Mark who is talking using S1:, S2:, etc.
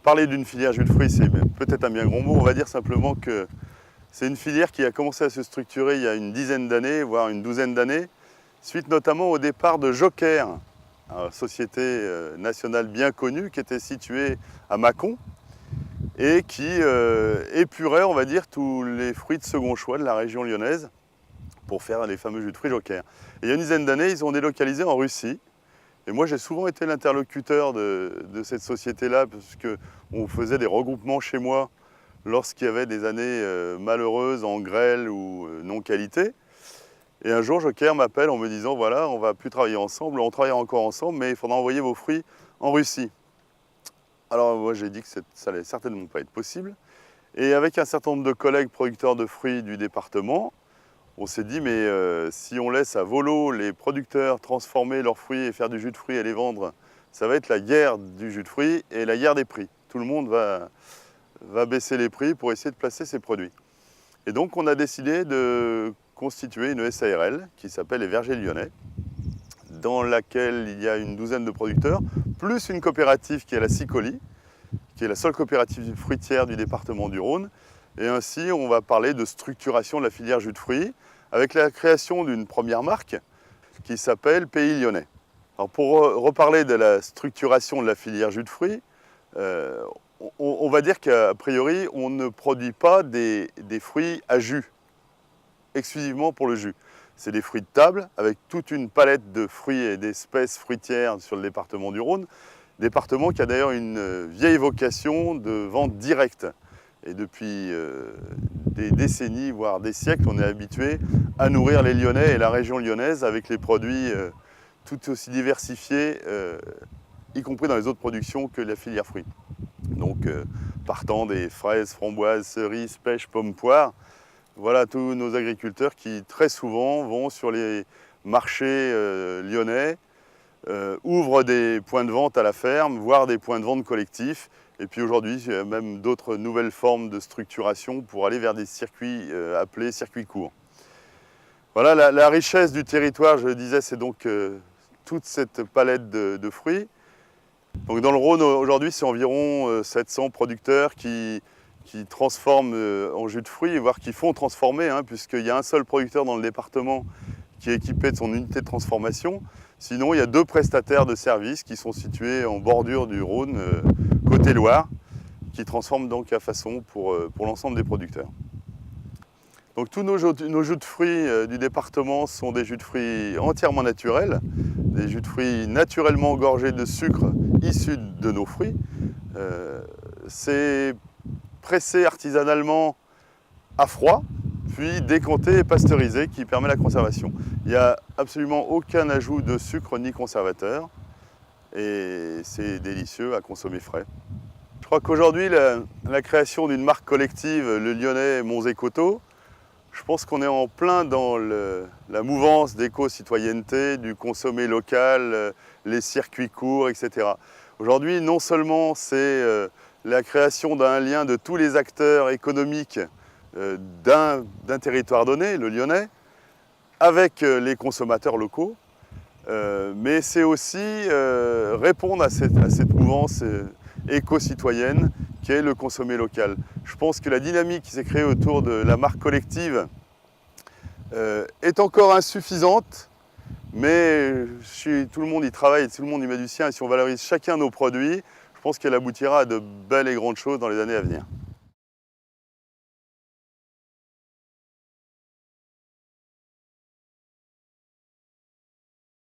S1: Parler d'une filière jus de fruits, c'est peut-être un bien grand mot. On va dire simplement que c'est une filière qui a commencé à se structurer il y a une dizaine d'années, voire une douzaine d'années, suite notamment au départ de Joker, une société nationale bien connue qui était située à Mâcon et qui épurait, on va dire, tous les fruits de second choix de la région lyonnaise pour faire les fameux jus de fruits Joker. Et il y a une dizaine d'années, ils ont délocalisé en Russie. Et moi, j'ai souvent été l'interlocuteur de cette société-là, parce qu'on faisait des regroupements chez moi lorsqu'il y avait des années malheureuses en grêle ou non-qualité. Et un jour, Joker m'appelle en me disant, voilà, on ne va plus travailler ensemble, on travaillera encore ensemble, mais il faudra envoyer vos fruits en Russie. Alors moi, j'ai dit que ça n'allait certainement pas être possible. Et avec un certain nombre de collègues producteurs de fruits du département, on s'est dit, mais si on laisse à volo les producteurs transformer leurs fruits et faire du jus de fruits et les vendre, ça va être la guerre du jus de fruits et la guerre des prix. Tout le monde va baisser les prix pour essayer de placer ses produits. Et donc on a décidé de constituer une SARL qui s'appelle les Vergers Lyonnais, dans laquelle il y a une douzaine de producteurs, plus une coopérative qui est la Sicoli, qui est la seule coopérative fruitière du département du Rhône. Et ainsi, on va parler de structuration de la filière jus de fruits, avec la création d'une première marque qui s'appelle Pays Lyonnais. Alors pour reparler de la structuration de la filière jus de fruits, on va dire qu'a priori, on ne produit pas des fruits à jus, exclusivement pour le jus. C'est des fruits de table, avec toute une palette de fruits et d'espèces fruitières sur le département du Rhône, département qui a d'ailleurs une vieille vocation de vente directe. Et depuis des décennies, voire des siècles, on est habitué à nourrir les Lyonnais et la région lyonnaise avec les produits tout aussi diversifiés, y compris dans les autres productions que la filière fruits. Donc partant des fraises, framboises, cerises, pêches, pommes, poires, voilà tous nos agriculteurs qui très souvent vont sur les marchés lyonnais, ouvrent des points de vente à la ferme, voire des points de vente collectifs. Et puis aujourd'hui, il y a même d'autres nouvelles formes de structuration pour aller vers des circuits appelés circuits courts. Voilà, la richesse du territoire, je le disais, c'est donc toute cette palette de fruits. Donc dans le Rhône, aujourd'hui, c'est environ 700 producteurs qui transforment en jus de fruits, voire qui font transformer, puisqu'il y a un seul producteur dans le département qui est équipé de son unité de transformation. Sinon, il y a 2 prestataires de services qui sont situés en bordure du Rhône, côté Loire, qui transforment donc à façon pour l'ensemble des producteurs. Donc tous nos jus de fruits du département sont des jus de fruits entièrement naturels, des jus de fruits naturellement gorgés de sucre issus de nos fruits. C'est pressé artisanalement à froid, puis décanté et pasteurisé qui permet la conservation. Il n'y a absolument aucun ajout de sucre ni conservateur et c'est délicieux à consommer frais. Je crois qu'aujourd'hui, la création d'une marque collective, le Lyonnais Monts-et-Coteaux, je pense qu'on est en plein dans la mouvance d'éco-citoyenneté, du consommer local, les circuits courts, etc. Aujourd'hui, non seulement c'est la création d'un lien de tous les acteurs économiques d'un territoire donné, le Lyonnais, avec les consommateurs locaux, mais c'est aussi répondre à cette mouvance éco-citoyenne qui est le consommer local. Je pense que la dynamique qui s'est créée autour de la marque collective est encore insuffisante, mais tout le monde y travaille, tout le monde y met du sien, et si on valorise chacun nos produits, je pense qu'elle aboutira à de belles et grandes choses dans les années à venir.